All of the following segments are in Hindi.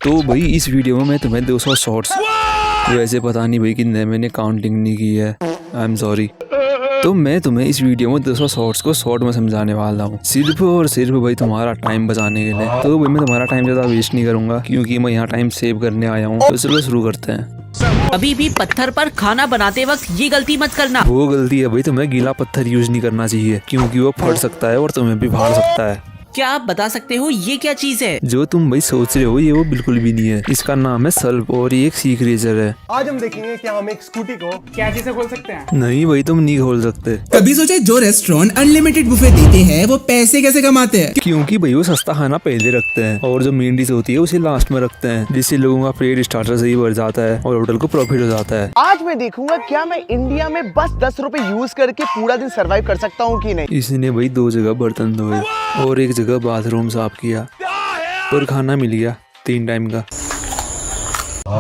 तो भाई इस वीडियो में मैं तुम्हें 200 शॉर्ट्स, वैसे पता नहीं भाई कितने मैंने काउंटिंग नहीं की है, आई एम सॉरी। तो मैं तुम्हें इस वीडियो में 200 शॉर्ट्स को शॉर्ट में समझाने वाला हूँ, सिर्फ और सिर्फ भाई तुम्हारा टाइम बचाने के लिए। तो भाई मैं तुम्हारा टाइम ज़्यादा वेस्ट नहीं करूंगा क्योंकि मैं यहाँ टाइम सेव करने आया हूँ। तो चलो शुरू करते हैं। अभी भी पत्थर पर खाना बनाते वक्त ये गलती मत करना। वो गलती है भाई, तुम्हें गीला पत्थर यूज नहीं करना चाहिए क्योंकि वो फट सकता है और तुम्हें भी फाड़ सकता है। क्या आप बता सकते हो ये क्या चीज है? जो तुम भाई सोच रहे हो ये वो बिल्कुल भी नहीं है। इसका नाम है सल्प और ये एक सी क्रिएचर है। आज हम देखेंगे कि हम एक स्कूटी को कैसे से खोल सकते हैं। नहीं भाई तुम नहीं खोल सकते। कभी सोचे जो रेस्टोरेंट अनलिमिटेड बुफे देते हैं वो पैसे कैसे कमाते हैं? क्योंकि भाई वो सस्ता खाना पहले रखते हैं और जो मेन डिश होती है उसे लास्ट में रखते हैं, जिससे लोगों का पेट स्टार्टर से ही भर जाता है और होटल को प्रॉफिट हो जाता है। आज मैं देखूंगा क्या मैं इंडिया में बस 10 रुपए यूज करके पूरा दिन सरवाइव कर सकता हूँ कि नहीं। इसने भाई 2 जगह बर्तन धोए और 1 जगह बाथरूम साफ किया और खाना मिल गया 3 टाइम का।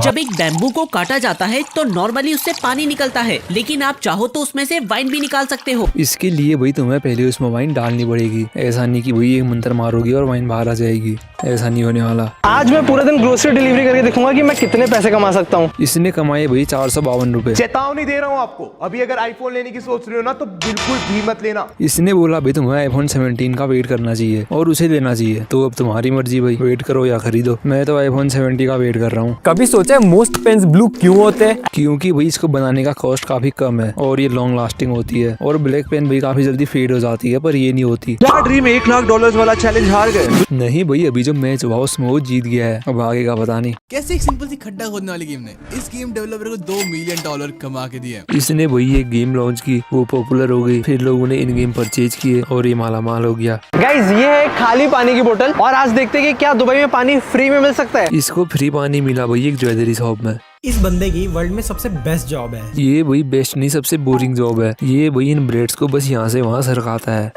जब एक बैम्बू को काटा जाता है तो नॉर्मली उससे पानी निकलता है, लेकिन आप चाहो तो उसमें से वाइन भी निकाल सकते हो। इसके लिए भाई तुम्हें पहले उसमें वाइन डालनी पड़ेगी। ऐसा नहीं कि भाई एक मंत्र मारोगी और वाइन बाहर आ जाएगी, ऐसा नहीं होने वाला। आज मैं पूरा दिन ग्रोसरी डिलीवरी करके देखूंगा कि मैं कितने पैसे कमा सकता हूँ। इसने कमाए भाई 452 रुपए। चेतावनी दे रहा हूँ आपको, अभी अगर आईफोन लेने की सोच रहे हो ना तो बिल्कुल भी मत लेना। इसने बोला भाई तुम्हें आईफोन 17 का वेट करना चाहिए और उसे लेना चाहिए। तो अब तुम्हारी मर्जी भाई, वेट करो या खरीदो। मैं तो आईफोन 70 का वेट कर रहा हूँ। कभी सोचा मोस्ट पेन्स ब्लू क्यों होते हैं? क्योंकि भाई इसको बनाने का कॉस्ट काफी कम है और ये लॉन्ग लास्टिंग होती है। और ब्लैक पेन भाई काफी जल्दी फेड हो जाती है, पर ये नहीं होती। क्या ड्रीम $1 लाख वाला चैलेंज हार गए? नहीं भाई, अभी जो मैच हुआ उसमें वो जीत गया है, अब आगे का पता नहीं। कैसे एक सिंपल सी खड्डा खोदने वाली गेम ने इस गेम डेवलपर को $2 मिलियन कमा के दिया। इसने भाई एक गेम लॉन्च की, वो पॉपुलर हो गई, फिर लोगों ने इन गेम परचेज किए और ये माला माल हो गया। गाइस ये है खाली पानी की बोतल और आज देखते हैं कि क्या दुबई में पानी फ्री में मिल सकता है। इसको फ्री पानी मिला भाई एक ज्वेलरी शॉप में। इस बंदे की वर्ल्ड में सबसे बेस्ट जॉब है। ये भाई बेस्ट नहीं, सबसे बोरिंग जॉब है। ये भाई इन ब्रेड्स को बस यहाँ से वहाँ सरकाता है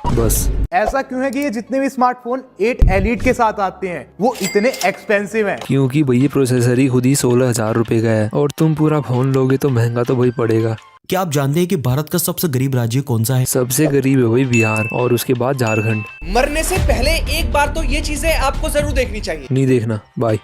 बस। ऐसा क्यों है कि ये जितने भी स्मार्टफोन 8 एलीट के साथ आते हैं वो इतने एक्सपेंसिव हैं? क्योंकि भाई ये प्रोसेसर ही खुद ही 16,000 रुपए का है और तुम पूरा फोन लोगे तो महंगा तो भाई पड़ेगा। क्या आप जानते हैं कि भारत का सबसे गरीब राज्य कौन सा है? सबसे गरीब है भाई बिहार और उसके बाद झारखंड। मरने से पहले एक बार तो ये चीजें आपको जरूर देखनी चाहिए। नहीं देखना, बाय।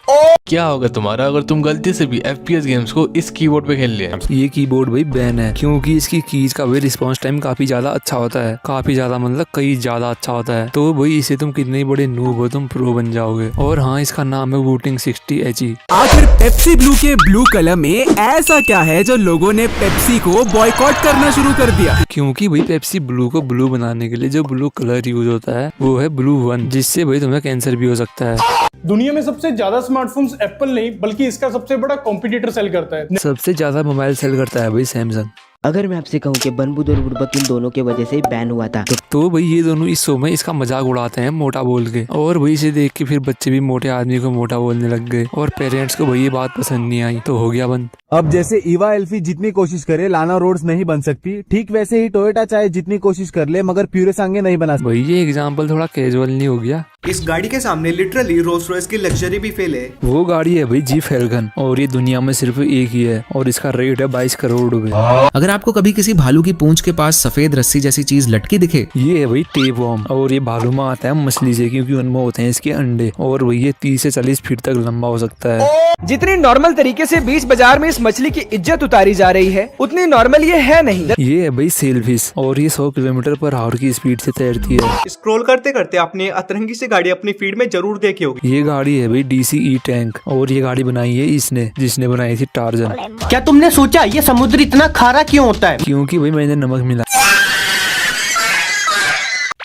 क्या होगा तुम्हारा अगर तुम गलती से भी FPS गेम्स को इस कीबोर्ड पे खेल लिया? ये कीबोर्ड भाई बैन है क्योंकि इसकी कीज का भी रिस्पॉन्स टाइम काफी ज्यादा अच्छा होता है। काफी ज्यादा मतलब कई ज्यादा अच्छा होता है। तो भाई इसे तुम कितने बड़े नूब हो, तुम प्रो बन जाओगे। और हाँ, इसका नाम है वोटिंग 60HE। आखिर पेप्सी ब्लू के ब्लू कलर में ऐसा क्या है जो लोगों ने पेप्सी को बॉयकॉट करना शुरू कर दिया? क्योंकि भाई पेप्सी ब्लू को ब्लू बनाने के लिए जो ब्लू कलर यूज होता है वो है Blue One, जिससे भाई तुम्हें कैंसर भी हो सकता है। दुनिया में सबसे ज्यादा स्मार्टफोन्स एप्पल नहीं बल्कि इसका सबसे बड़ा कॉम्पिटिटर सेल करता है। सबसे ज्यादा मोबाइल सेल करता है भाई सैमसंग। अगर मैं आपसे कहूँ कि बनबूद और बुड़बक इन दोनों के वजह से बैन हुआ था तो भाई ये दोनों इस शो में इसका मजाक उड़ाते हैं मोटा बोल के, और भाई इसे देख के फिर बच्चे भी मोटे आदमी को मोटा बोलने लग गए और पेरेंट्स को भाई ये बात पसंद नहीं आई तो हो गया बंद। अब जैसे ईवा एल्फी जितनी कोशिश करे लाना रोड्स नहीं बन सकती, ठीक वैसे ही टोयोटा चाहे जितनी कोशिश कर ले मगर प्यूरेसांगे नहीं बना सकती। भाई ये एग्जाम्पल थोड़ा कैजुअल नहीं हो गया? इस गाड़ी के सामने लिटरली रोल्स रॉयस की लग्जरी भी फेल है। वो गाड़ी है भाई जी फैल्कन और ये दुनिया में सिर्फ एक ही है और इसका रेट है 22 करोड़ रुपए। अगर आपको कभी किसी भालू की पूंछ के पास सफेद रस्सी जैसी चीज लटकी दिखे, ये है भाई टेप वर्म और ये भालू में आता है मछली से क्योंकि उनमें होते हैं इसके अंडे और भाई ये 30 से 40 फीट तक लंबा हो सकता है। जितनी नॉर्मल तरीके से बीच बाजार में इस मछली की इज्जत उतारी जा रही है उतनी नॉर्मल ये है नहीं। ये है भाई सेलफिश और ये 100 किलोमीटर पर आवर की स्पीड से तैरती है। स्क्रॉल करते करते आपने अतरंगी से गाड़ी अपनी फीड में जरूर देखी होगी। ये गाड़ी है भाई DCE टैंक और ये गाड़ी बनाई है इसने, जिसने बनाई थी टार्जन। क्या तुमने सोचा ये समुद्र इतना खारा क्यों होता है? क्योंकि भाई मैंने नमक मिला।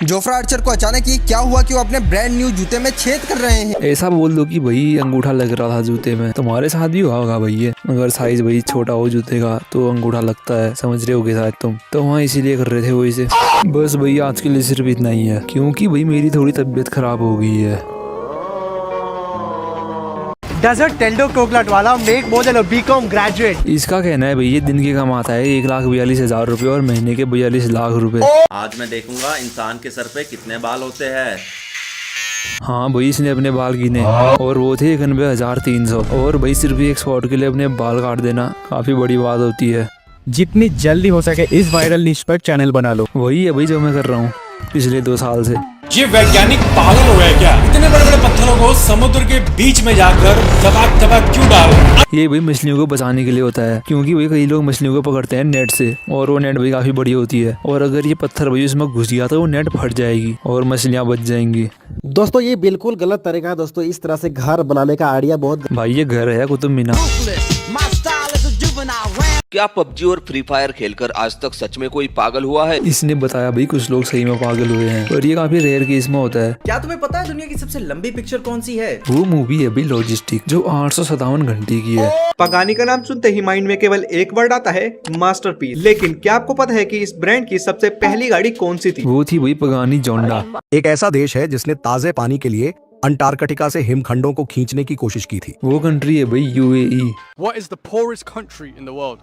जोफ्रा आर्चर को अचानक ये क्या हुआ कि वो अपने ब्रांड न्यू जूते में छेद कर रहे हैं? ऐसा बोल दो कि भाई अंगूठा लग रहा था जूते में। तुम्हारे साथ भी हुआ होगा भाई ये, अगर साइज भाई छोटा हो जूते का तो अंगूठा लगता है, समझ रहे होगे शायद तुम। तो वहाँ इसीलिए कर रहे थे वो इसे। बस भाई आज के लिए सिर्फ इतना ही है क्योंकि भाई मेरी थोड़ी तबीयत खराब हो गई है। डेजर्ट टेल्डो कोकनट वाला make more than B Com graduate. इसका कहना है भाई ये दिन के कमाता है 1,42,000 रुपए और महीने के 42 लाख रुपए। आज मैं देखूंगा इंसान के सर पे कितने बाल होते हैं। हाँ भाई इसने अपने बाल गिने और वो थे 91,300 और भाई सिर्फ एक शॉट के लिए अपने बाल काट देना काफी बड़ी बात होती है। जितनी जल्दी हो सके इस वायरल निश पर चैनल बना लो। वही है भाई जो मैं कर रहा हूँ पिछले 2 साल से। ये वैज्ञानिक पागल हो गए क्या? इतने बड़े बड़े पत्थरों को समुद्र के बीच में जाकर दबा दबा क्यों डाल? ये भाई मछलियों को बचाने के लिए होता है, क्योंकि भाई कई लोग मछलियों को पकड़ते हैं नेट से, और वो नेट भाई काफी बड़ी होती है, और अगर ये पत्थर भाई उसमें घुस गया तो वो नेट फट जाएगी और मछलियां बच जाएंगी। दोस्तों ये बिल्कुल गलत तरीका है दोस्तों, इस तरह से घर बनाने का आइडिया बहुत। भाई ये घर है कुतुब मीनार। क्या पबजी और फ्री फायर खेलकर आज तक सच में कोई पागल हुआ है? इसने बताया भाई कुछ लोग सही में पागल हुए हैं, पर ये काफी रेयर केस में होता है। क्या तुम्हें पता है दुनिया की सबसे लंबी पिक्चर कौन सी है? वो मूवी है भाई लॉजिस्टिक, जो 857 घंटे की है। पगानी का नाम सुनते ही माइंड में केवल एक वर्ड आता है, मास्टरपीस। लेकिन क्या आपको पता है कि इस ब्रांड की सबसे पहली गाड़ी कौन सी थी? वो थी भाई पगानी जोंडा। एक ऐसा देश है जिसने ताजे पानी के लिए अंटार्कटिका से हिमखंडों को खींचने की कोशिश की थी। वो कंट्री है भाई UAE। What is the poorest country in the world?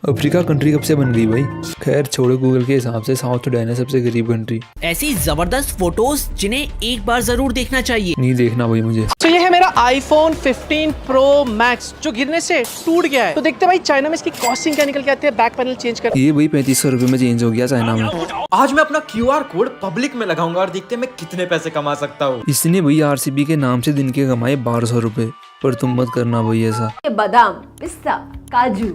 Africa country कब से बन गई भाई? खैर छोड़ो, गूगल के हिसाब से साउथ सुडान है सबसे गरीब कंट्री। ऐसी जबरदस्त फोटोज जिन्हें एक बार जरूर देखना चाहिए। नहीं देखना भाई मुझे। तो ये है मेरा iPhone 15 Pro Max जो गिरने से टूट गया है। तो देखते भाई चाइना में इसकी कॉस्टिंग क्या निकल के आती है, बैक पैनल चेंज कर। ये भाई 3500 रुपए में चेंज हो गया चाइना में। आज मैं अपना QR कोड पब्लिक में लगाऊंगा और देखते हैं मैं कितने पैसे कमा सकता हूँ। इसने भाई RCB के नाम से दिन के कमाए 1200 रुपए, पर तुम मत करना भाई ऐसा। बादाम, पिस्ता, काजू,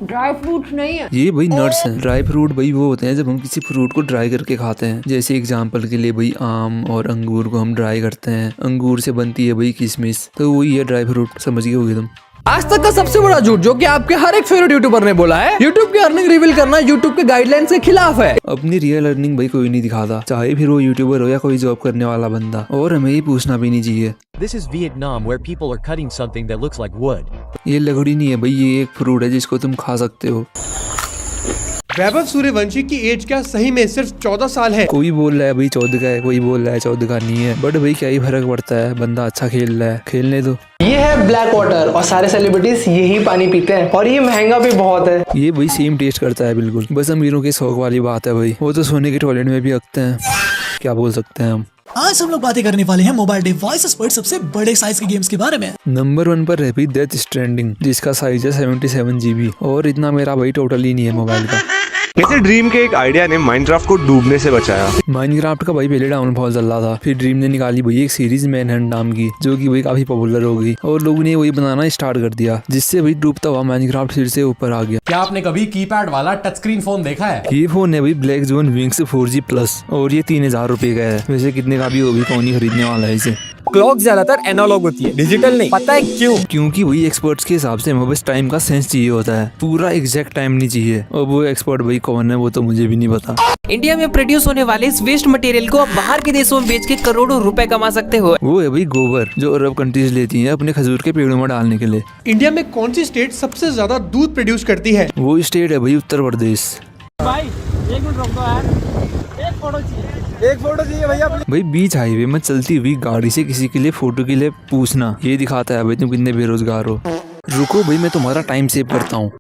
ड्राई फ्रूट नहीं है। ये भाई नट्स हैं। ड्राई फ्रूट भाई वो होते हैं जब हम किसी फ्रूट को ड्राई करके खाते हैं। जैसे एग्जांपल के लिए भाई आम और अंगूर को हम ड्राई करते हैं, अंगूर से बनती है भाई किशमिश, तो वही है ड्राई फ्रूट। समझ गए होगे तुम। आज तक का सबसे बड़ा झूठ जो कि आपके हर एक फेवरेट यूट्यूबर ने बोला है, यूट्यूब की अर्निंग रिवील करना यूट्यूब के गाइडलाइंस के खिलाफ है। अपनी रियल अर्निंग भाई कोई नहीं दिखाता, चाहे फिर वो यूट्यूबर हो या कोई जॉब करने वाला बंदा, और हमें ये पूछना भी नहीं चाहिए। This is Vietnam where people are cutting something that looks like wood. ये लकड़ी नहीं है भाई, ये एक फ्रूट है जिसको तुम खा सकते हो। वैभव सूर्यवंशी की एज क्या सही में सिर्फ 14 साल है? कोई बोल रहा है भाई 14 का है, कोई बोल रहा है 14 का नहीं है, बट भाई क्या ही फर्क पड़ता है, बंदा अच्छा खेल रहा है, खेलने दो। ये है ब्लैक वाटर और सारे सेलिब्रिटीज यही पानी पीते हैं और ये महंगा भी बहुत है। ये भाई सेम टेस्ट करता है बिल्कुल, बस अमीरों के शौक वाली बात है भाई, वो तो सोने के टॉयलेट में भी रखते हैं, क्या बोल सकते हैं हम। आज हम लोग बातें करने वाले हैं मोबाइल डिवाइसेस पर सबसे बड़े साइज के गेम्स के बारे में। नंबर 1 पर है भाई डेथ स्ट्रैंडिंग, जिसका साइज है 77 GB, और इतना मेरा भाई टोटल ही नहीं है मोबाइल का। कैसे ड्रीम के एक आइडिया ने माइनक्राफ्ट को डूबने से बचाया। माइनक्राफ्ट का भाई पहले डाउनफॉल चल रहा था, फिर ड्रीम ने निकाली भाई एक सीरीज मैनहंट नाम की, जो कि भाई काफी पॉपुलर हो गई, और लोगों ने वही बनाना स्टार्ट कर दिया, जिससे भाई डूबता हुआ माइनक्राफ्ट फिर से ऊपर आ गया। क्या आपने कभी कीपैड वाला टच स्क्रीन फोन देखा है? ये फोन है भाई black zone wings 4G plus, और ये 3000 रुपए का है। वैसे कितने का भी होगी, कौन नहीं खरीदने वाला है इसे। क्लॉक ज्यादातर एनालॉग होती है, डिजिटल नहीं। पता है क्यों? क्योंकि वही एक्सपर्ट्स के हिसाब से हमें बस टाइम का सेंस चाहिए होता है, पूरा एग्जैक्ट टाइम नहीं चाहिए, और वो एक्सपर्ट भाई कौन है वो तो मुझे भी नहीं पता। इंडिया में प्रोड्यूस होने वाले इस वेस्ट मटेरियल को आप बाहर के देशों में बेच के करोड़ों रुपए कमा सकते हो। वो है भाई गोबर, जो अरब कंट्रीज लेती हैं अपने खजूर के पेड़ों में डालने के लिए। इंडिया में कौन सी स्टेट सबसे ज्यादा दूध प्रोड्यूस करती है? वो स्टेट है भाई उत्तर प्रदेश। भाई 1 मिनट रुक दो यार, एक फोटो चाहिए भैया। भाई बीच हाईवे में चलती हुई गाड़ी से किसी के लिए फोटो के लिए पूछना, ये दिखाता है भाई तुम कितने बेरोजगार हो। रुको भाई मैं तुम्हारा टाइम सेव करता हूँ।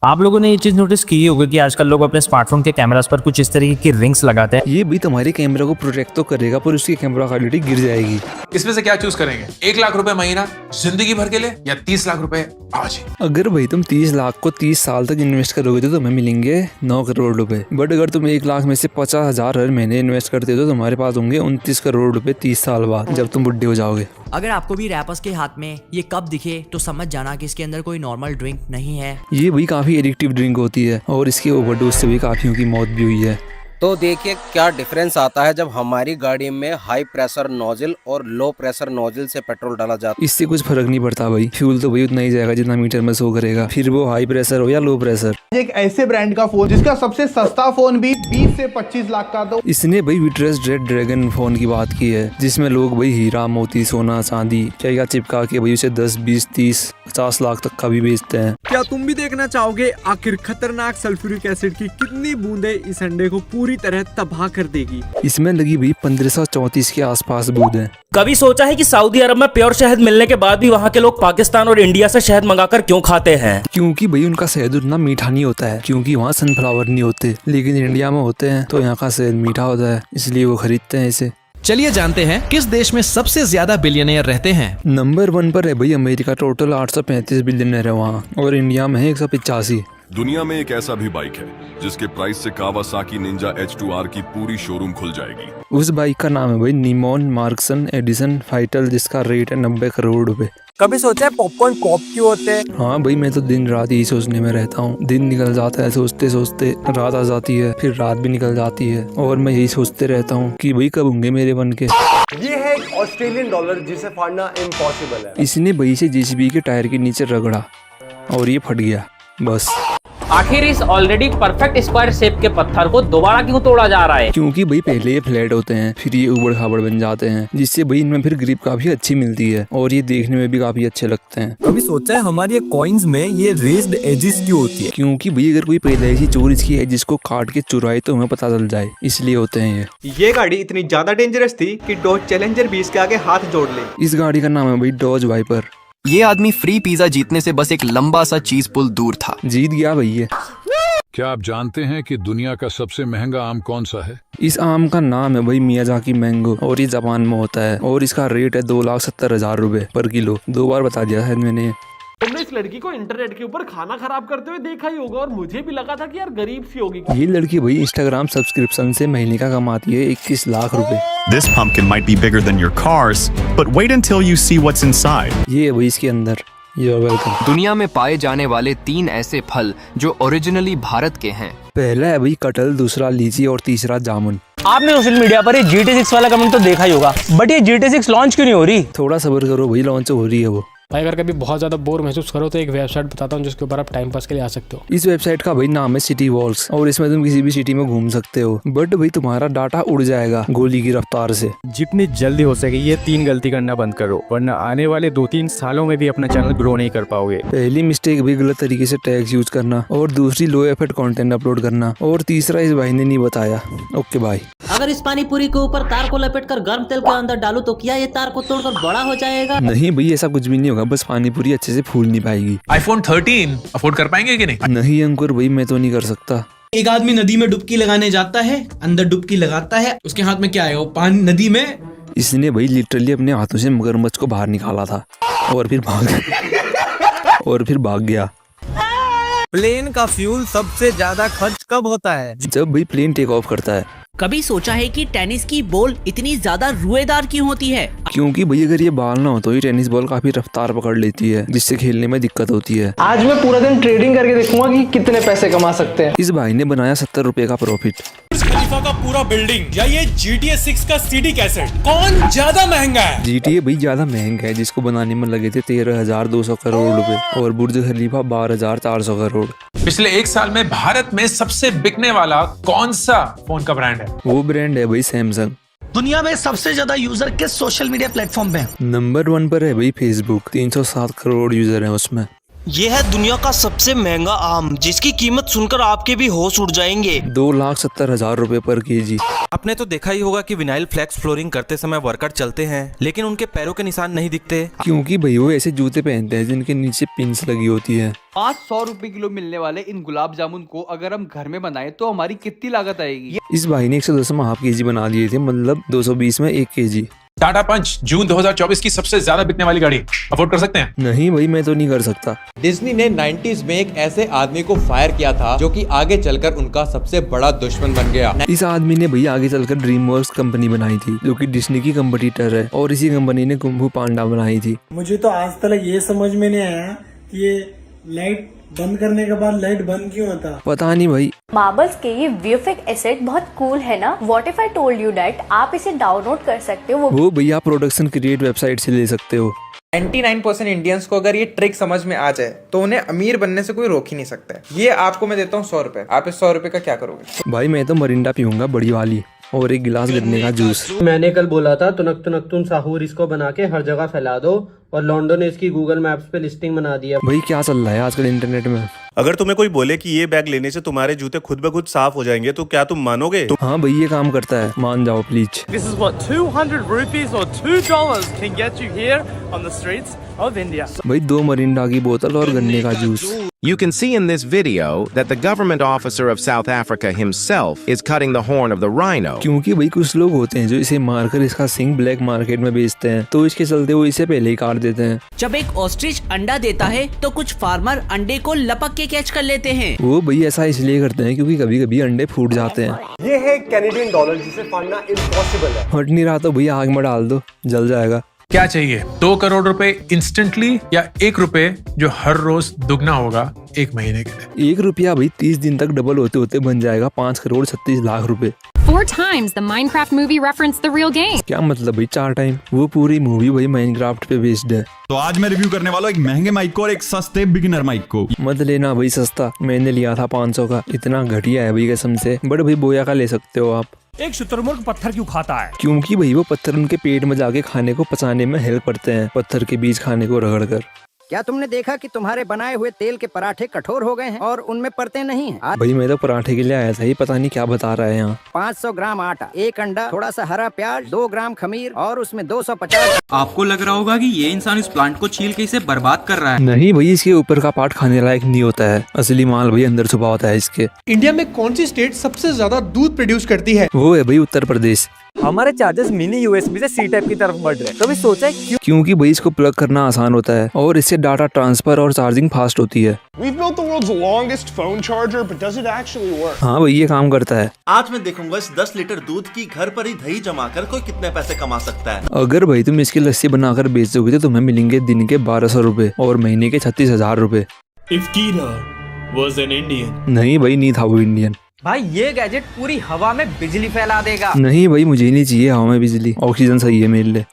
आप लोगों ने ये चीज नोटिस की होगी कि आजकल लोग अपने स्मार्टफोन के कैमरास पर कुछ इस तरीके की रिंग्स लगाते हैं। ये भी तुम्हारे कैमरा को प्रोटेक्ट तो करेगा, पर उसकी कैमरा क्वालिटी गिर जाएगी। इसमें से क्या चूज करेंगे? 1 लाख रुपए महीना जिंदगी भर के लिए, या 30 लाख रुपए आज? अगर भाई तुम 30 लाख को 30 साल तक इन्वेस्ट करोगे तो तुम्हें मिलेंगे 9 करोड़ रुपए, बट अगर तुम 1 लाख में से 50,000 हर महीने इन्वेस्ट करते हो तो तुम्हारे पास होंगे 29 करोड़ रुपए 30 साल बाद, जब तुम बुढ़े हो जाओगे। अगर आपको भी रैपर्स के हाथ में ये कप दिखे तो समझ जाना कि इसके अंदर कोई नॉर्मल ड्रिंक नहीं है। ये भाई काफी एडिक्टिव ड्रिंक होती है, और इसके ओवरडोज से भी काफियों की मौत भी हुई है। तो देखिए क्या डिफरेंस आता है जब हमारी गाड़ी में हाई प्रेशर नोजल और लो प्रेशर नोजल से पेट्रोल डाला जाता है। इससे कुछ फर्क नहीं पड़ता भाई, फ्यूल तो भाई उतना ही जाएगा जितना मीटर में शो करेगा, फिर वो हाई प्रेशर हो या लो प्रेशर। एक ऐसे ब्रांड का फोन जिसका सबसे सस्ता फोन भी 20 से 25 लाख का, तो इसने भाई विट्रेस रेड ड्रैगन फोन की बात की है, जिसमें लोग भाई हीरा मोती सोना चांदी क्या चिपका के भाई उसे 10, 20, 30, 50 लाख तक का भी बेचते हैं। क्या तुम भी देखना चाहोगे आखिर खतरनाक सल्फ्यूरिक एसिड की कितनी बूंदें इस अंडे को पूरी तरह तबाह कर देगी? इसमें लगी भाई 1534 के आसपास बूंद है। कभी सोचा है कि सऊदी अरब में प्योर शहद मिलने के बाद भी वहाँ के लोग पाकिस्तान और इंडिया से शहद मंगाकर क्यों खाते हैं? क्योंकि भाई उनका शहद उतना मीठा नहीं होता है, क्योंकि वहाँ सनफ्लावर नहीं होते, लेकिन इंडिया में होते हैं, तो यहाँ का शहद मीठा होता है, इसलिए वो खरीदते हैं इसे। चलिए जानते हैं किस देश में सबसे ज्यादा बिलियनियर रहते हैं। नंबर 1 पर है भाई अमेरिका, टोटल 835 बिलियनियर है वहाँ, और इंडिया में है 185। दुनिया में एक ऐसा भी बाइक है जिसके प्राइस से कावासाकी निंजा H2R की पूरी शोरूम खुल जाएगी। उस बाइक का नाम है भाई निमॉन मार्क्सन एडिशन फाइटर, जिसका रेट है 90 करोड़ रुपए। कभी सोचा है पॉपकॉर्न पॉप क्यों होते हैं? हाँ भाई, मैं तो दिन रात यही सोचने में रहता हूँ। दिन निकल जाता है सोचते सोचते, रात आ जाती है, फिर रात भी निकल जाती है, और मैं यही सोचते रहता हूँ कि भाई कब होंगे मेरे बन के। ये है एक ऑस्ट्रेलियन डॉलर जिसे फाड़ना इम्पॉसिबल है। इसने भाई से जेसीबी के टायर के नीचे रगड़ा और ये फट गया बस। आखिर इस ऑलरेडी परफेक्ट स्क्वायर शेप के पत्थर को दोबारा क्यों तोड़ा जा रहा है? क्योंकि भाई पहले ये फ्लैट होते हैं, फिर ये उबड़ खाबड़ बन जाते हैं, जिससे भाई इनमें फिर ग्रिप काफी अच्छी मिलती है और ये देखने में भी काफी अच्छे लगते हैं। कभी सोचा है हमारे कॉइन्स में ये रेज्ड एजेस क्यों होती है? क्योंकि भाई अगर कोई पहले ऐसी चोर इसकी है जिसको काट के चुराए तो हमें पता चल जाए, इसलिए होते हैं ये गाड़ी इतनी ज्यादा डेंजरस थी कि डॉज चैलेंजर भी इसके आगे हाथ जोड़ ले। इस गाड़ी का नाम है भाई डॉज वाइपर। ये आदमी फ्री पिज्जा जीतने से बस एक लंबा सा चीज पुल दूर था। जीत गया भैया। क्या आप जानते हैं कि दुनिया का सबसे महंगा आम कौन सा है? इस आम का नाम है भाई मियाजाकी मैंगो और ये जापान में होता है और इसका रेट है 2,70,000 रुपए पर किलो। 2 बार बता दिया है मैंने। तुमने इस लड़की को इंटरनेट के ऊपर खाना खराब करते हुए देखा ही होगा और मुझे भी लगा था कि यार गरीब सी होगी। ये लड़की भाई इंस्टाग्राम सब्सक्रिप्शन से महीने का कमाती है 21 लाख रुपए। This pumpkin might be bigger than your cars, but wait until you see what's inside. ये है भाई इसके अंदर। दुनिया में पाए जाने वाले 3 ऐसे फल जो ओरिजिनली भारत के हैं। पहला है भाई कटहल, दूसरा लीची और तीसरा जामुन। आपने सोशल मीडिया पर ये GT6 वाला कमेंट तो देखा ही होगा, बट ये GT6 लॉन्च क्यों नहीं हो रही? थोड़ा सब्र करो भाई, लॉन्च हो रही है वो। भाई अगर कभी बहुत ज्यादा बोर महसूस करो तो एक वेबसाइट बताता हूँ जिसके ऊपर आप टाइम पास के लिए आ सकते हो। इस वेबसाइट का भाई नाम है सिटी वॉल्स और इसमें तुम किसी भी सिटी में घूम सकते हो, बट भाई तुम्हारा डाटा उड़ जाएगा गोली की रफ्तार से। जितनी जल्दी हो सके ये 3 गलती करना बंद करो, वरना आने वाले 2-3 सालों में भी अपना चैनल ग्रो नहीं कर पाओगे। पहली मिस्टेक भी गलत तरीके से टैग्स यूज करना, और दूसरी लो एफर्ट कंटेंट अपलोड करना, और तीसरा इस भाई ने नहीं बताया। ओके भाई। अगर इस पानी पूरी के ऊपर तार को लपेटकर गर्म तेल के अंदर डालूं तो क्या ये तार को तोड़कर बड़ा हो जाएगा? नहीं भाई, ऐसा कुछ भी नहीं होगा, बस पानी पूरी अच्छे से फूल नहीं पाएगी। iPhone 13 अफोर्ड कर पाएंगे कि नहीं? नहीं अंकुर भाई, मैं तो नहीं कर सकता। एक आदमी नदी में डुबकी लगाने जाता है, अंदर डुबकी लगाता है, उसके हाथ में क्या है? वो पानी नदी में। इसने भाई लिटरली अपने हाथों से मगरमच्छ को बाहर निकाला था और फिर भाग गया। प्लेन का फ्यूल सबसे ज्यादा खर्च कब होता है? जब भाई प्लेन टेक ऑफ करता है। कभी सोचा है कि टेनिस की बॉल इतनी ज्यादा रुएदार क्यों होती है? क्योंकि भाई अगर ये बाल ना हो तो ये टेनिस बॉल काफी रफ्तार पकड़ लेती है, जिससे खेलने में दिक्कत होती है। आज मैं पूरा दिन ट्रेडिंग करके देखूंगा कि कितने पैसे कमा सकते हैं। इस भाई ने बनाया 70 रुपए का प्रॉफिट। खलीफा का पूरा बिल्डिंग या ये GTA 6 का CD कैसेट, कौन ज्यादा महंगा है? GTA भाई ज्यादा महंगा है, जिसको बनाने में लगे थे 13,200 करोड़ रुपए और बुर्ज खलीफा 12,400 करोड़। पिछले 1 साल में भारत में सबसे बिकने वाला कौन सा फोन का ब्रांड है? वो ब्रांड है भाई सैमसंग। दुनिया में सबसे ज्यादा यूजर किस सोशल मीडिया प्लेटफॉर्म पे है? नंबर 1 पर है भाई फेसबुक, 307 करोड़ यूजर हैं उसमें। ये है दुनिया का सबसे महंगा आम, जिसकी कीमत सुनकर आपके भी होश उड़ जाएंगे। 2,70,000 रुपए पर केजी। आपने तो देखा ही होगा कि विनाइल फ्लेक्स फ्लोरिंग करते समय वर्कर चलते हैं, लेकिन उनके पैरों के निशान नहीं दिखते। क्योंकि भाई वो ऐसे जूते पहनते हैं जिनके नीचे पिन्स लगी होती है। 500 रुपए किलो मिलने वाले इन गुलाब जामुन को अगर हम घर में बनाए तो हमारी कितनी लागत आएगी? इस भाई ने 110 में हाफ केजी बना दिए थे, मतलब 220 में 1 केजी। टाटा पंच जून 2024 की सबसे ज्यादा बिकने वाली गाड़ी, अफोर्ड कर सकते हैं? नहीं भाई, मैं तो नहीं कर सकता। डिज्नी ने 90s में एक ऐसे आदमी को फायर किया था जो कि आगे चलकर उनका सबसे बड़ा दुश्मन बन गया। इस आदमी ने भाई आगे चलकर ड्रीमवर्क्स कंपनी बनाई थी, जो कि डिज्नी की कंपटीटर है, और इसी कंपनी ने कुंफू पांडा बनाई थी। मुझे तो आज तक ये समझ में नहीं आया कि ये लाइट बंद करने के बाद लाइट बंद क्यों होता? पता नहीं भाई। मार्बल्स के ये VFX एसेट बहुत कूल है ना। What if I told you that आप इसे डाउनलोड कर सकते हो। वो भैया प्रोडक्शन क्रिएट वेबसाइट से ले सकते हो। 99% इंडियंस को अगर ये ट्रिक समझ में आ जाए तो उन्हें अमीर बनने से कोई रोक ही नहीं सकता है। ये आपको मैं देता हूँ 100 रुपए। आप इस 100 रुपए का क्या करोगे? भाई मैं तो मरिंडा पीऊंगा बड़ी वाली, और 1 गिलास गन्ने का जूस। मैंने कल बोला था तुनक साहूर इसको बना के हर जगह फैला दो, और लॉन्डो ने इसकी गूगल मैप्स पे लिस्टिंग बना दिया। भाई क्या चल रहा है आजकल इंटरनेट में? अगर तुम्हें कोई बोले कि ये बैग लेने से तुम्हारे जूते खुद ब खुद साफ हो जाएंगे तो क्या तुम मानोगे? हाँ भाई ये काम करता है, मान जाओ please. This is what 200 rupees or $2 can get you here on the streets of India. भाई 2 मरिंडा की बोतल और गन्ने का juice. You can see in this video that the government officer of South Africa himself is cutting the horn of the rhino. क्योंकि भाई कुछ लोग होते हैं जो इसे मारकर इसका सिंग ब्लैक मार्केट में बेचते हैं, तो इसके चलते वो इसे पहले ही काट देते हैं। जब एक ऑस्ट्रिच अंडा देता है तो कुछ फार्मर अंडे को लपक के कैच कर लेते हैं। वो भाई ऐसा इसलिए करते हैं क्योंकि कभी कभी अंडे फूट जाते हैं। ये है कैनेडियन डॉलर जिसे फाड़ना इम्पॉसिबल है। फट नहीं रहा तो भैया आग में डाल दो, जल जाएगा। क्या चाहिए 2 करोड़ रुपए इंस्टेंटली या 1 रुपए जो हर रोज दुगना होगा 1 महीने के लिए? 1 रुपया भाई 30 दिन तक डबल होते होते बन जाएगा 5 करोड़ 36 लाख रुपए। 4 times the Minecraft movie referenced the real game. क्या मतलब भाई 4 टाइम? वो पूरी मूवी भाई माइनक्राफ्ट पे बेस्ड है। तो आज मैं रिव्यू करने वाला हूँ एक महंगे माइक को और एक सस्ते बिगिनर माइक को। मत लेना भाई सस्ता, मैंने लिया था 500 का, इतना घटिया है भाई कसम से। बट भाई बोया का ले सकते हो आप। एक शुतुरमुर्ग पत्थर क्यों खाता है? क्योंकि भाई वो पत्थर उनके पेट में जाके खाने को पचाने में हेल्प करते हैं, पत्थर के बीज खाने को रगड़ कर। क्या तुमने देखा कि तुम्हारे बनाए हुए तेल के पराठे कठोर हो गए हैं और उनमें परतें नहीं हैं? भाई मैं तो पराठे के लिए आया था, ये पता नहीं क्या बता रहा है यहाँ। 500 ग्राम आटा, 1 अंडा, थोड़ा सा हरा प्याज, 2 ग्राम खमीर और उसमें 250। आपको लग रहा होगा कि ये इंसान इस प्लांट को छील के इसे बर्बाद कर रहा है। नहीं भाई, इसके ऊपर का पार्ट खाने लायक नहीं होता है, असली माल भाई अंदर छुपा होता है इसके। इंडिया में कौन सी स्टेट सबसे ज्यादा दूध प्रोड्यूस करती है? वो है भाई उत्तर प्रदेश। हमारे चार्जेस मिनी यूएसबी से सी टाइप की तरफ बढ़ रहे हैं, कभी सोचा है क्यों? क्योंकि भाई इसको प्लग करना आसान होता है और इससे डाटा ट्रांसफर और चार्जिंग फास्ट होती है। We've built the world's longest phone charger, but does it actually work? हाँ भाई ये काम करता है। आज मैं देखूंगा इस 10 लीटर दूध की घर पर ही दही जमाकर कोई कितने पैसे कमा सकता है। अगर भाई तुम इसकी लस्सी बनाकर बेच दोगे तो तुम्हें मिलेंगे दिन के 1200 रुपए और महीने के 36,000 रुपए। If Kira was an Indian. नहीं भाई, नहीं था वो इंडियन। भाई ये गैजेट पूरी हवा में बिजली फैला देगा। नहीं भाई, मुझे नहीं चाहिए हवा में बिजली, ऑक्सीजन सही है मेरे लिए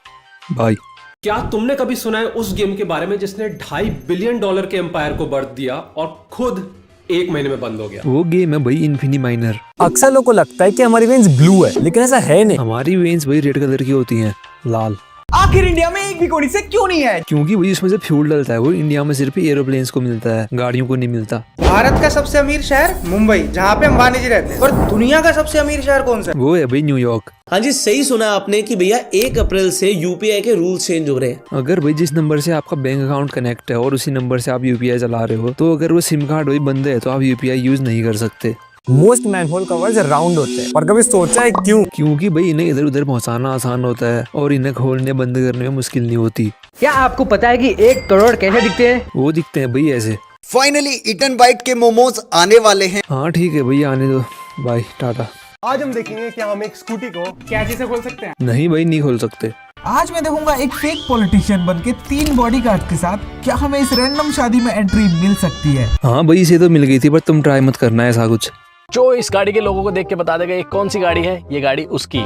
भाई। क्या तुमने कभी सुना है उस गेम के बारे में जिसने $2.5 बिलियन के एम्पायर को बर्थ दिया और खुद 1 महीने में बंद हो गया? वो गेम है भाई इन्फिनी माइनर। अक्सर लोगों को लगता है कि हमारी वेन्स ब्लू है, लेकिन ऐसा है नहीं। हमारी वेन्स भाई रेड कलर की होती हैं, लाल। आखिर इंडिया में एक भी कोड़ी से क्यों नहीं है? क्योंकि भाई इसमें से फ्यूल डलता है, वो इंडिया में सिर्फ एरोप्लेन्स को मिलता है, गाड़ियों को नहीं मिलता। भारत का सबसे अमीर शहर मुंबई, जहाँ पे अंबानी जी रहते हैं। और दुनिया का सबसे अमीर शहर कौन सा? वो है भाई न्यूयॉर्क। हाँ जी, सही सुना आपने कि भैया 1 अप्रैल से यूपीआई के रूल्स चेंज हो रहे हैं। अगर भाई जिस नंबर से आपका बैंक अकाउंट कनेक्ट है और उसी नंबर से आप यूपीआई चला रहे हो, तो अगर वो सिम कार्ड वही बंद है तो आप यूपीआई यूज नहीं कर सकते। मोस्ट मैनहोल कवर्स राउंड होते हैं, और कभी सोचा है क्यों? क्योंकि भाई इन्हें इधर उधर पहुंचाना आसान होता है और इन्हें खोलने बंद करने में मुश्किल नहीं होती। क्या आपको पता है कि 1 करोड़ कैसे दिखते हैं? वो दिखते हैं भाई ऐसे। फाइनली ईटन बाइट के मोमोज आने वाले हैं। हाँ ठीक है भैया, आने दो, बाय टाटा। आज हम देखेंगे कि हम एक स्कूटी को कैसे से खोल सकते हैं। नहीं भाई, नहीं खोल सकते। आज मैं देखूंगा एक फेक पॉलिटिशियन बनके 3 बॉडीगार्ड के साथ क्या हमें इस रैंडम शादी में एंट्री मिल सकती है। हाँ भाई, इसे तो मिल गई थी, पर तुम ट्राई मत करना ऐसा कुछ। जो इस गाड़ी के लोगों को देख के बता देगा ये कौन सी गाड़ी है, ये गाड़ी उसकी।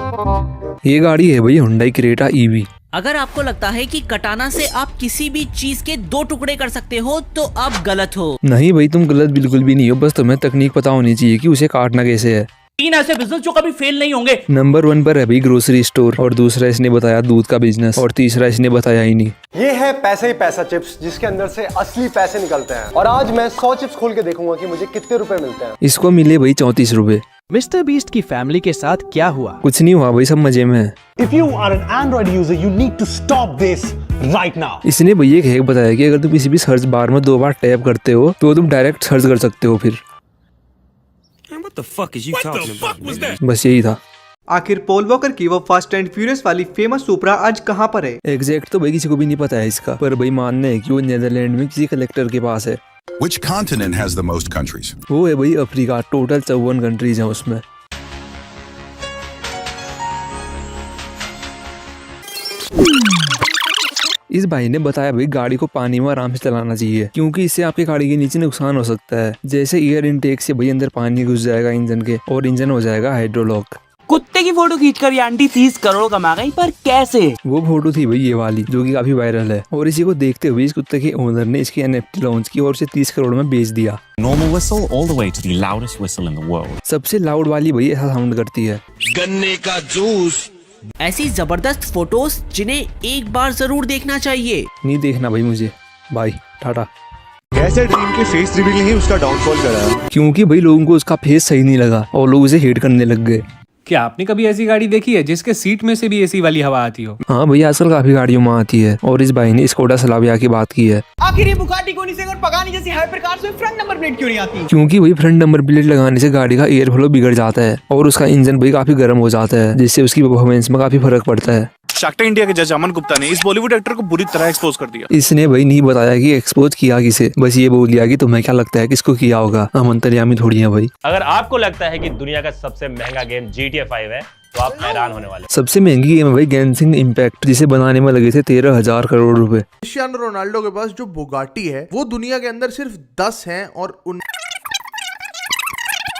ये गाड़ी है भाई हुंडई क्रेटा ईवी। अगर आपको लगता है कि कटाना से आप किसी भी चीज के 2 टुकड़े कर सकते हो तो आप गलत हो। नहीं भाई, तुम गलत बिल्कुल भी नहीं हो, बस तुम्हें तकनीक पता होनी चाहिए कि उसे काटना कैसे है। 3 ऐसे बिजनेस जो कभी फेल नहीं होंगे। नंबर 1 पर है भाई ग्रोसरी स्टोर, और दूसरा इसने बताया दूध का बिजनेस, और तीसरा इसने बताया ही नहीं। ये है पैसे ही पैसा चिप्स, जिसके अंदर से असली पैसे निकलते हैं। और आज मैं 100 चिप्स खोल के देखूंगा कि मुझे कितने रुपए मिलते हैं। इसको मिले भाई 34 रुपए। मिस्टर बीस्ट की फैमिली के साथ क्या हुआ? कुछ नहीं हुआ भाई, सब मजे में है। If you are an Android user, you need to stop this right now. इसने भैया एक हैक बताया कि अगर तुम किसी भी सर्च बार में 2 बार टैप करते हो तो तुम डायरेक्ट सर्च कर सकते हो फिर। What the fuck is you talking about? बस यही था। आखिर पॉल वॉकर की वो फास्ट एंड फ्यूरियस वाली फेमस सुपरा आज कहाँ पर है? एग्जैक्ट तो भाई किसी को भी नहीं पता है इसका, पर भाई मानना है कि वो नीदरलैंड में किसी कलेक्टर के पास है। Which continent has the most countries? वो है भाई अफ्रीका, टोटल 54 कंट्रीज हैं उसमें। इस भाई ने बताया भाई गाड़ी को पानी में आराम से चलाना चाहिए, क्योंकि इससे आपकी गाड़ी के नीचे नुकसान हो सकता है। जैसे एयर इनटेक से भाई अंदर पानी घुस जाएगा इंजन के, और इंजन हो जाएगा हाइड्रोलॉक। कुत्ते की फोटो खींचकर ये आंटी 30 करोड़ कमा गई, पर कैसे? वो फोटो थी भाई ये वाली, जो कि काफी वायरल है, और इसी को देखते हुए इस कुत्ते के ओनर ने इसकी NFT लॉन्च की और उसे 30 करोड़ में बेच दिया। Normal whistle all the way to the loudest whistle in the world. सबसे लाउड वाली भाई ऐसा साउंड करती है। गन्ने का जूस। ऐसी जबरदस्त फोटोज जिन्हें एक बार जरूर देखना चाहिए। नहीं देखना भाई मुझे, बाय टाटा। कैसे ड्रीम के फेस रिवील ही उसका डाउनफॉल करा, क्योंकि भाई लोगों को उसका फेस सही नहीं लगा और लोग उसे हेट करने लग गए। क्या आपने कभी ऐसी गाड़ी देखी है जिसके सीट में से भी एसी वाली हवा आती हो? हाँ भैया, आजकल काफी गाड़ियों में आती है और इस भाई ने स्कोडा स्लाविया की बात की है। आखिर ये बुगाटी कोनिसेग और पगानी जैसी हाइपर कार्स में फ्रंट नंबर प्लेट क्यों नहीं आती? क्योंकि वही फ्रंट नंबर प्लेट लगाने से गाड़ी का एयर फ्लो बिगड़ जाता है और उसका इंजन भी काफी गर्म हो जाता है, जिससे उसकी परफॉर्मेंस में काफी फर्क पड़ता है। शार्क टैंक इंडिया के जज अमन गुप्ता ने इस बॉलीवुड एक्टर को बुरी तरह एक्सपोज कर दिया। इसने भाई नहीं बताया कि एक्सपोज किया किसे, बस ये बोल दिया कि तुम्हें क्या लगता है किसको किया होगा। हम अंतर्यामी थोड़ी है भाई। अगर आपको लगता है कि दुनिया का सबसे महंगा गेम GTA 5 है तो आप हैरान होने वाले। सबसे महंगी गेम है भाई गेंशिन इम्पैक्ट, जिसे बनाने में लगे थे 13,000 करोड़ रुपए। क्रिस्टियानो रोनाल्डो के पास जो बुगाटी है वो दुनिया के अंदर सिर्फ 10 हैं और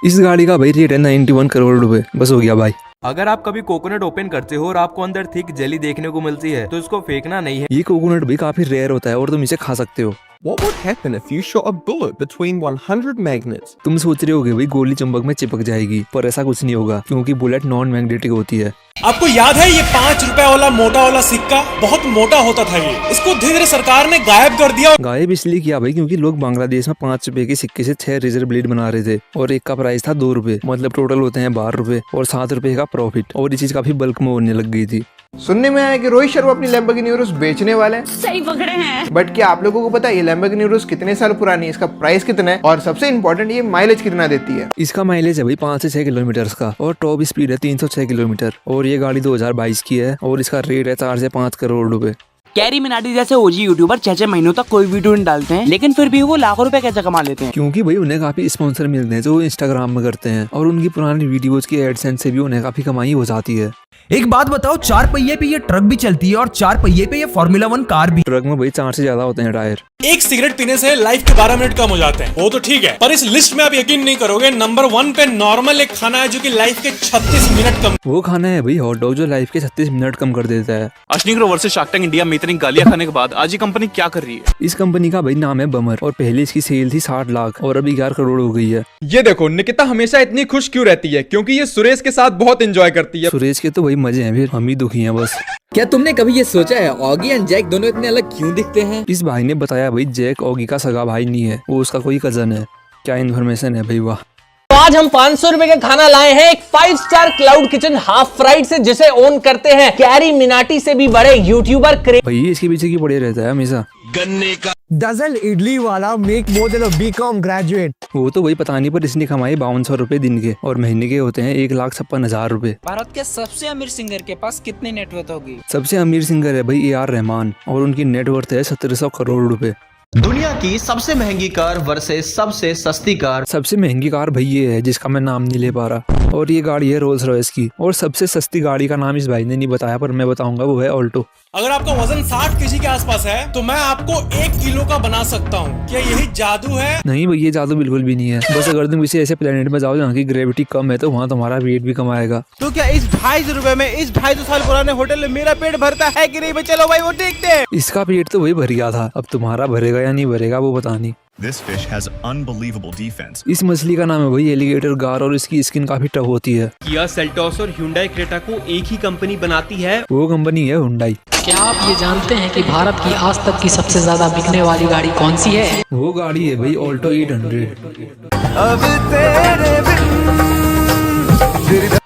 इस गाड़ी का भाई रेट है 91 करोड़ रुपए। बस हो गया भाई। अगर आप कभी कोकोनट ओपन करते हो और आपको अंदर थिक जेली देखने को मिलती है तो इसको फेंकना नहीं है। ये कोकोनट भी काफी रेयर होता है और तुम इसे खा सकते हो। What would happen if you shot a bullet between 100 magnets? तुम सोच रहे होगे भाई गोली चुंबक में चिपक जाएगी, पर ऐसा कुछ नहीं होगा क्योंकि बुलेट नॉन मैग्नेटिक होती है। आपको याद है ये 5 रुपए वाला मोटा वाला सिक्का बहुत मोटा होता था, ये इसको धीरे धीरे सरकार ने गायब कर दिया। गायब इसलिए किया भाई क्योंकि लोग बांग्लादेश में 5 रुपए के सिक्के से 6 रेजर ब्लेड बना रहे थे और एक का प्राइस था 2 रुपए, मतलब टोटल होते हैं 12 रुपए और 7 रुपए का प्रॉफिट। और ये चीज काफी बल्क में होने लग गई थी। सुनने में आया कि रोहित शर्मा अपनी लैम्बोर्गिनी यूरोस बेचने वाले हैं। सही पकड़े हैं। बट क्या आप लोगों को पता है ये लैम्बोर्गिनी यूरोस कितने साल पुरानी है, इसका प्राइस कितना है और सबसे इम्पोर्टेंट ये माइलेज कितना देती है? इसका माइलेज है भाई 5 से 6 किलोमीटर का और टॉप स्पीड है 306 किलोमीटर और ये गाड़ी 2022 की है और इसका रेट है 4 से 5 करोड़ रुपए। कैरी मिनाटी जैसे ओजी यूट्यूबर 6 महीनों तक कोई वीडियो नहीं डालते हैं, लेकिन फिर भी वो लाखों रुपए कैसे कमा लेते हैं? क्योंकि भाई उन्हें काफी स्पॉन्सर मिलते हैं जो इंस्टाग्राम में करते हैं और उनकी पुरानी वीडियोस की एडसेंस से भी उन्हें काफी कमाई हो जाती है। एक बात बताओ, 4 पहिए पे ये ट्रक भी चलती है और 4 पहिए पे ये फॉर्मूला 1 कार भी। ट्रक में भाई 4 से ज्यादा होते हैं टायर। एक सिगरेट पीने से लाइफ के 12 मिनट कम हो जाते हैं, वो तो ठीक है, पर इस लिस्ट में आप यकीन नहीं करोगे नंबर 1 पे नॉर्मल एक खाना है जो कि लाइफ के 36 मिनट कम। वो खाना है भाई हॉट डॉग जो लाइफ के 36 मिनट कम कर देता है। अश्विनी ग्रोवर से शार्क टैंक इंडिया में इतनी गालियां खाने के बाद आज ये कंपनी क्या कर रही है? इस कंपनी का भाई नाम है बमर और पहले इसकी सेल थी 60 लाख और अभी 11 करोड़ हो गई है। ये देखो निकिता हमेशा इतनी खुश क्यों रहती है? क्योंकि ये सुरेश के साथ बहुत एंजॉय करती है। सुरेश के तो भाई मजे हैं, फिर हम ही दुखी हैं बस। क्या तुमने कभी ये सोचा है ऑगी एंड जैक दोनों इतने अलग क्यों दिखते हैं? इस भाई ने बताया भाई जैक ऑगी का सगा भाई नहीं है, वो उसका कोई कजन है। क्या इन्फॉर्मेशन है भाई, वाह। तो आज हम 500 रुपए का खाना लाए हैं एक 5 star cloud kitchen half fried से, जिसे ओन करते हैं कैरी मिनाटी से भी बड़े यूट्यूबर भाई इसके पीछे की पड़े रहता है हमेशा। गन्ने का डजल इडली वाला मेक मोर देन अ बीकॉम ग्रेजुएट। वो तो वही पता नहीं, पर इसने कमाए 5200 रुपए दिन के और महीने के होते हैं 1,56,000 रुपए। भारत के सबसे अमीर सिंगर के पास कितनी नेटवर्थ होगी? सबसे अमीर सिंगर है भाई AR रहमान और उनकी नेटवर्थ है 1700 करोड़ रुपए। दुनिया की सबसे महंगी कार वर्सेस सबसे सस्ती कार। सबसे महंगी कार भाई ये है जिसका मैं नाम नहीं ले पा रहा और ये गाड़ी है रोल्स रॉयस की। और सबसे सस्ती गाड़ी का नाम इस भाई ने नहीं बताया पर मैं बताऊंगा, वो है ऑल्टो। अगर आपका वजन 60 kg के आसपास है तो मैं आपको 1 किलो का बना सकता हूँ। क्या यही जादू है? नहीं भाई ये जादू बिल्कुल भी नहीं है। बस अगर तुम किसी ऐसे प्लेनेट में जाओ जहाँ की ग्रेविटी कम है तो वहाँ तुम्हारा वेट भी कम आएगा। तो क्या इस 250 रुपए में इस 250 साल पुराने होटल में मेरा पेट भरता है कि नहीं? चलो भाई वो देखते हैं। इसका पेट तो वही भर गया था, अब तुम्हारा भरेगा या नहीं भरेगा वो पता नहीं। This fish has unbelievable defense. इस मछली का नाम है भाई एलिगेटर गार और इसकी स्किन काफी टफ होती है। किया सेल्टोस और Hyundai क्रेटा को एक ही कंपनी बनाती है, वो कंपनी है Hyundai। क्या आप ये जानते हैं कि भारत की आज तक की सबसे ज्यादा बिकने वाली गाड़ी कौन सी है? वो गाड़ी है भाई ऑल्टो 800।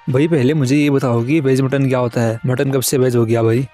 भाई पहले मुझे ये बताओ कि वेज मटन क्या होता है? मटन कब से वेज हो गया भाई?